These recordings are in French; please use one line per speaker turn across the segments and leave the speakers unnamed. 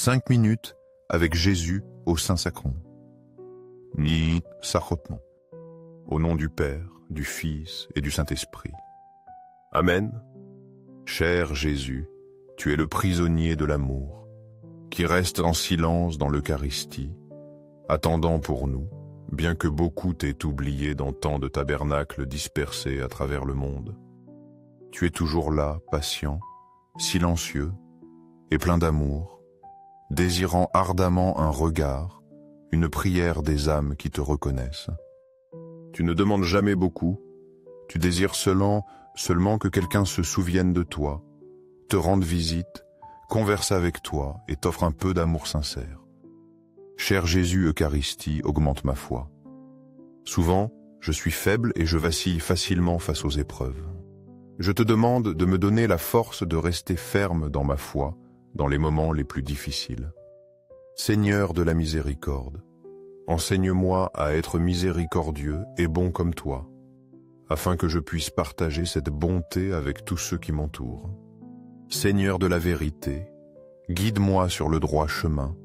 5 minutes avec Jésus au Saint-Sacrement. Ni Sacrement. Au nom du Père, du Fils et du Saint-Esprit. Amen. Cher Jésus, tu es le prisonnier de l'amour, qui reste en silence dans l'Eucharistie, attendant pour nous, bien que beaucoup t'aient oublié dans tant de tabernacles dispersés à travers le monde. Tu es toujours là, patient, silencieux et plein d'amour, désirant ardemment un regard, une prière des âmes qui te reconnaissent. Tu ne demandes jamais beaucoup, tu désires seulement que quelqu'un se souvienne de toi, te rende visite, converse avec toi et t'offre un peu d'amour sincère. Cher Jésus Eucharistie, augmente ma foi. Souvent, je suis faible et je vacille facilement face aux épreuves. Je te demande de me donner la force de rester ferme dans ma foi, dans les moments les plus difficiles. Seigneur de la miséricorde, enseigne-moi à être miséricordieux et bon comme toi, afin que je puisse partager cette bonté avec tous ceux qui m'entourent. Seigneur de la vérité, guide-moi sur le droit chemin.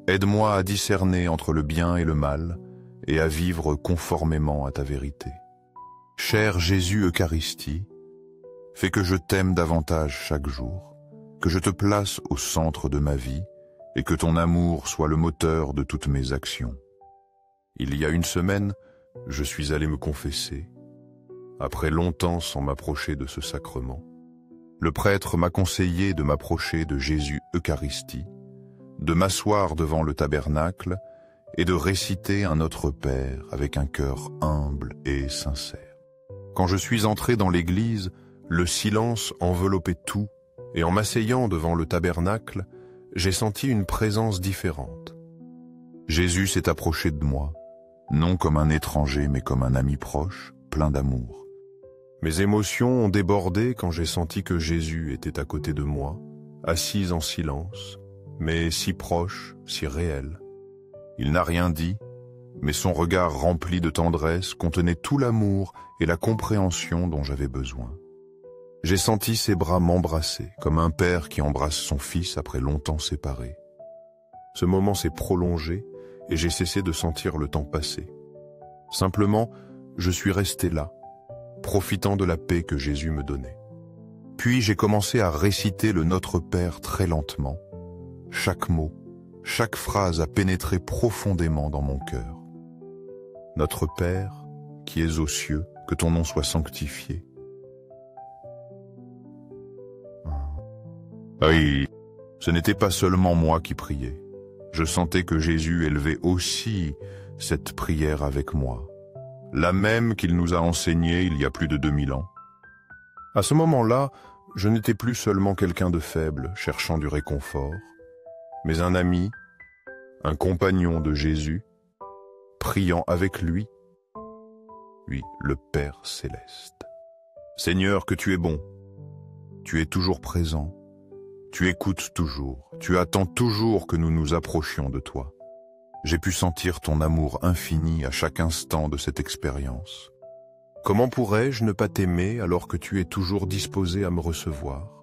Aide-moi à discerner entre le bien et le mal et à vivre conformément à ta vérité. Cher Jésus Eucharistie, fais que je t'aime davantage chaque jour, que je te place au centre de ma vie et que ton amour soit le moteur de toutes mes actions. Il y a une semaine, je suis allé me confesser. Après longtemps sans m'approcher de ce sacrement, le prêtre m'a conseillé de m'approcher de Jésus Eucharistie, de m'asseoir devant le tabernacle et de réciter un Notre Père avec un cœur humble et sincère. Quand je suis entré dans l'église, le silence enveloppait tout, et en m'asseyant devant le tabernacle, j'ai senti une présence différente. Jésus s'est approché de moi, non comme un étranger mais comme un ami proche, plein d'amour. Mes émotions ont débordé quand j'ai senti que Jésus était à côté de moi, assis en silence, mais si proche, si réel. Il n'a rien dit, mais son regard rempli de tendresse contenait tout l'amour et la compréhension dont j'avais besoin. J'ai senti ses bras m'embrasser, comme un père qui embrasse son fils après longtemps séparé. Ce moment s'est prolongé et j'ai cessé de sentir le temps passer. Simplement, je suis resté là, profitant de la paix que Jésus me donnait. Puis j'ai commencé à réciter le Notre Père très lentement. Chaque mot, chaque phrase a pénétré profondément dans mon cœur. Notre Père, qui es aux cieux, que ton nom soit sanctifié. Oui, ce n'était pas seulement moi qui priais. Je sentais que Jésus élevait aussi cette prière avec moi, la même qu'il nous a enseignée il y a plus de 2000 ans. À ce moment-là, je n'étais plus seulement quelqu'un de faible, cherchant du réconfort, mais un ami, un compagnon de Jésus, priant avec lui, oui, le Père céleste. Seigneur, que tu es bon, tu es toujours présent, tu écoutes toujours, tu attends toujours que nous nous approchions de toi. J'ai pu sentir ton amour infini à chaque instant de cette expérience. Comment pourrais-je ne pas t'aimer alors que tu es toujours disposé à me recevoir,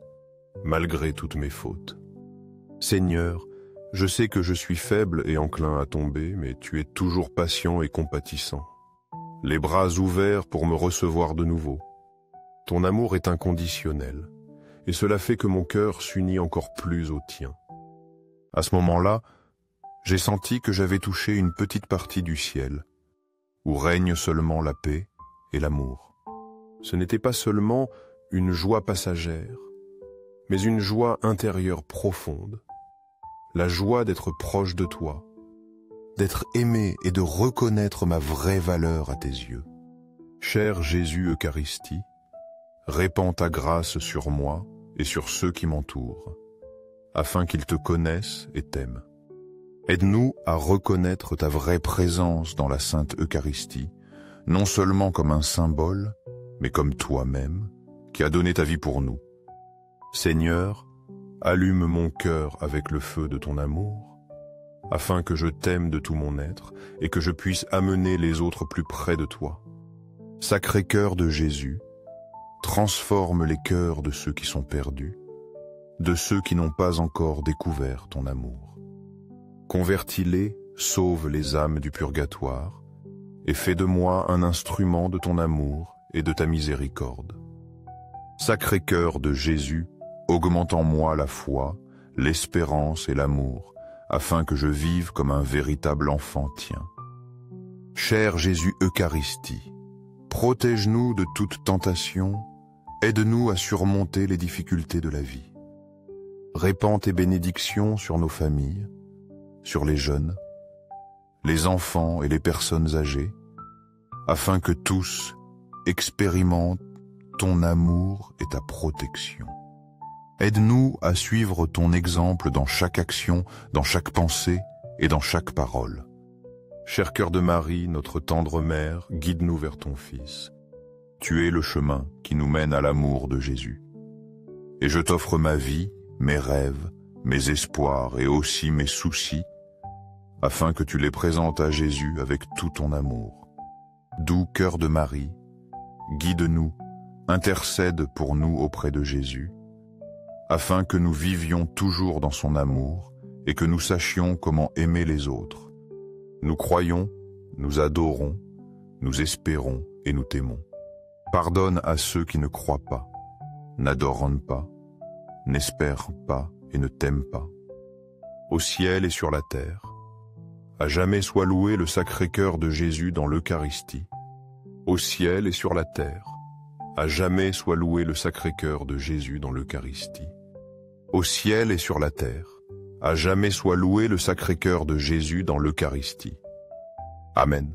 malgré toutes mes fautes? Seigneur, je sais que je suis faible et enclin à tomber, mais tu es toujours patient et compatissant, les bras ouverts pour me recevoir de nouveau. Ton amour est inconditionnel, et cela fait que mon cœur s'unit encore plus au tien. À ce moment-là, j'ai senti que j'avais touché une petite partie du ciel, où règne seulement la paix et l'amour. Ce n'était pas seulement une joie passagère, mais une joie intérieure profonde, la joie d'être proche de toi, d'être aimé et de reconnaître ma vraie valeur à tes yeux. Cher Jésus Eucharistie, répands ta grâce sur moi et sur ceux qui m'entourent, afin qu'ils te connaissent et t'aiment. Aide-nous à reconnaître ta vraie présence dans la Sainte Eucharistie, non seulement comme un symbole, mais comme toi-même, qui as donné ta vie pour nous. Seigneur, allume mon cœur avec le feu de ton amour, afin que je t'aime de tout mon être et que je puisse amener les autres plus près de toi. Sacré cœur de Jésus, transforme les cœurs de ceux qui sont perdus, de ceux qui n'ont pas encore découvert ton amour. Convertis-les, sauve les âmes du purgatoire, et fais de moi un instrument de ton amour et de ta miséricorde. Sacré-Cœur de Jésus, augmente en moi la foi, l'espérance et l'amour, afin que je vive comme un véritable enfant tien. Cher Jésus Eucharistie, protège-nous de toute tentation, aide-nous à surmonter les difficultés de la vie. Répands tes bénédictions sur nos familles, sur les jeunes, les enfants et les personnes âgées, afin que tous expérimentent ton amour et ta protection. Aide-nous à suivre ton exemple dans chaque action, dans chaque pensée et dans chaque parole. Cher cœur de Marie, notre tendre mère, guide-nous vers ton Fils. Tu es le chemin qui nous mène à l'amour de Jésus. Et je t'offre ma vie, mes rêves, mes espoirs et aussi mes soucis, afin que tu les présentes à Jésus avec tout ton amour. Doux cœur de Marie, guide-nous, intercède pour nous auprès de Jésus, afin que nous vivions toujours dans son amour et que nous sachions comment aimer les autres. Nous croyons, nous adorons, nous espérons et nous t'aimons. Pardonne à ceux qui ne croient pas, n'adorent pas, n'espèrent pas et ne t'aiment pas. Au ciel et sur la terre, à jamais soit loué le Sacré-Cœur de Jésus dans l'Eucharistie. Au ciel et sur la terre, à jamais soit loué le Sacré-Cœur de Jésus dans l'Eucharistie. Au ciel et sur la terre, à jamais soit loué le Sacré-Cœur de Jésus dans l'Eucharistie. Amen.